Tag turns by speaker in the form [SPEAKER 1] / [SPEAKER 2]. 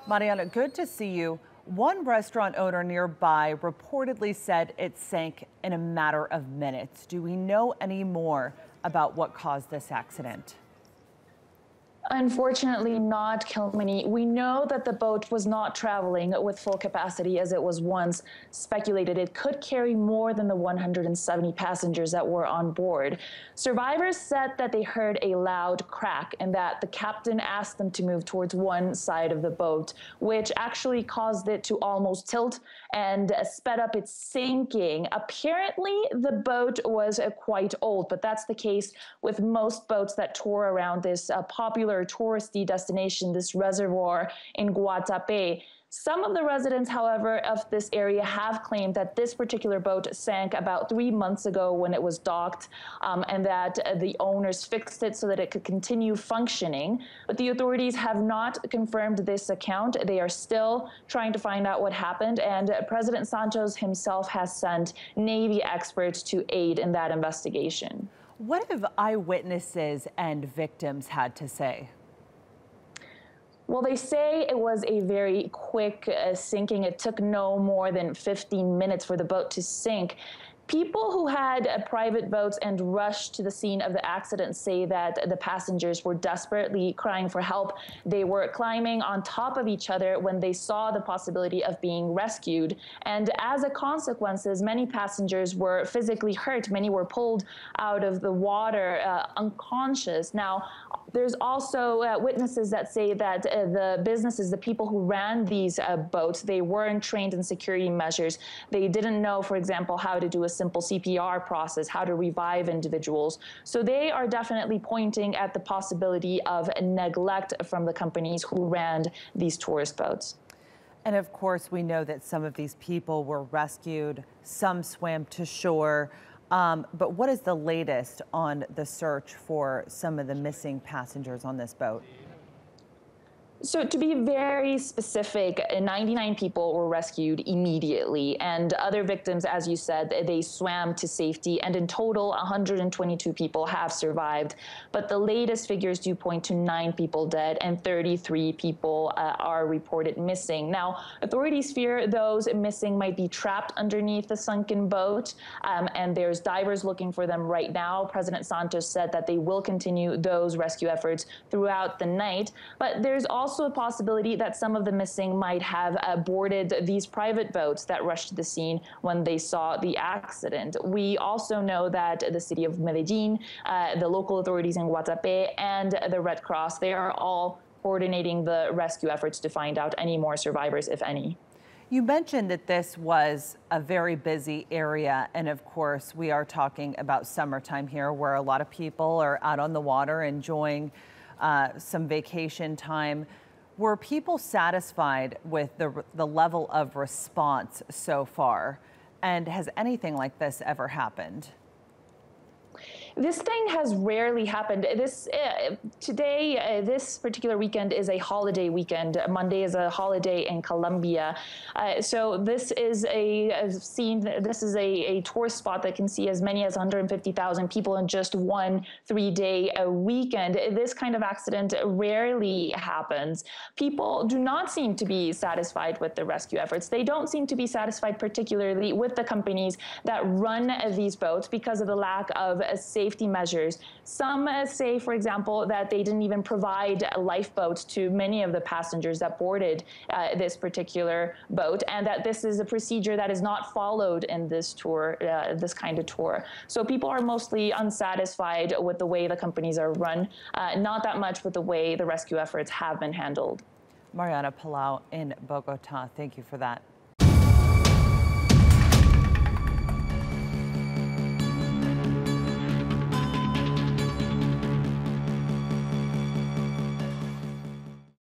[SPEAKER 1] Mariana, good to see you. One restaurant owner nearby reportedly said it sank in a matter of minutes. Do we know any more about what caused this accident?
[SPEAKER 2] Unfortunately, not, Kilmany. We know that the boat was not traveling with full capacity as it was once speculated. It could carry more than the 170 passengers that were on board. Survivors said that they heard a loud crack and that the captain asked them to move towards one side of the boat, which actually caused it to almost tilt and sped up its sinking. Apparently, the boat was quite old, but that's the case with most boats that tour around this popular touristy destination, this reservoir in Guatapé. Some of the residents, however, of this area have claimed that this particular boat sank about 3 months ago when it was docked, and that the owners fixed it so that it could continue functioning. But the authorities have not confirmed this account. They are still trying to find out what happened, and President Santos himself has sent Navy experts to aid in that investigation.
[SPEAKER 1] What have eyewitnesses and victims had to say?
[SPEAKER 2] Well, they say it was a very quick sinking. It took no more than 15 minutes for the boat to sink. People who had private boats and rushed to the scene of the accident say that the passengers were desperately crying for help. They were climbing on top of each other when they saw the possibility of being rescued. And as a consequence, many passengers were physically hurt. Many were pulled out of the water unconscious. Now, there's also witnesses that say that the businesses, the people who ran these boats, they weren't trained in security measures. They didn't know, for example, how to do a simple CPR process, how to revive individuals. So they are definitely pointing at the possibility of neglect from the companies who ran these tourist boats.
[SPEAKER 1] And of course, we know that some of these people were rescued, some swam to shore. But what is the latest on the search for some of the missing passengers on this boat?
[SPEAKER 2] So to be very specific, 99 people were rescued immediately, and other victims, as you said, they swam to safety, and in total, 122 people have survived. But the latest figures do point to 9 people dead and 33 people are reported missing. Now, authorities fear those missing might be trapped underneath the sunken boat, and there's divers looking for them right now. President Santos said that they will continue those rescue efforts throughout the night, but there's also a possibility that some of the missing might have boarded these private boats that rushed to the scene when they saw the accident. We also know that the city of Medellin, the local authorities in Guatapé, and the Red Cross, they are all coordinating the rescue efforts to find out any more survivors, if any.
[SPEAKER 1] You mentioned that this was a very busy area, and of course we are talking about summertime here where a lot of people are out on the water enjoying some vacation time. Were people satisfied with the level of response so far? And has anything like this ever happened?
[SPEAKER 2] This thing has rarely happened. Today, this particular weekend is a holiday weekend. Monday is a holiday in Colombia. So this is a scene, this is a tourist spot that can see as many as 150,000 people in just one 3-day weekend. This kind of accident rarely happens. People do not seem to be satisfied with the rescue efforts. They don't seem to be satisfied particularly with the companies that run these boats because of the lack of safety measures. Some say, for example, that they didn't even provide lifeboats to many of the passengers that boarded this particular boat, and that this is a procedure that is not followed in this tour, this kind of tour. So people are mostly unsatisfied with the way the companies are run, not that much with the way the rescue efforts have been handled.
[SPEAKER 1] Mariana Palau in Bogota, thank you for that.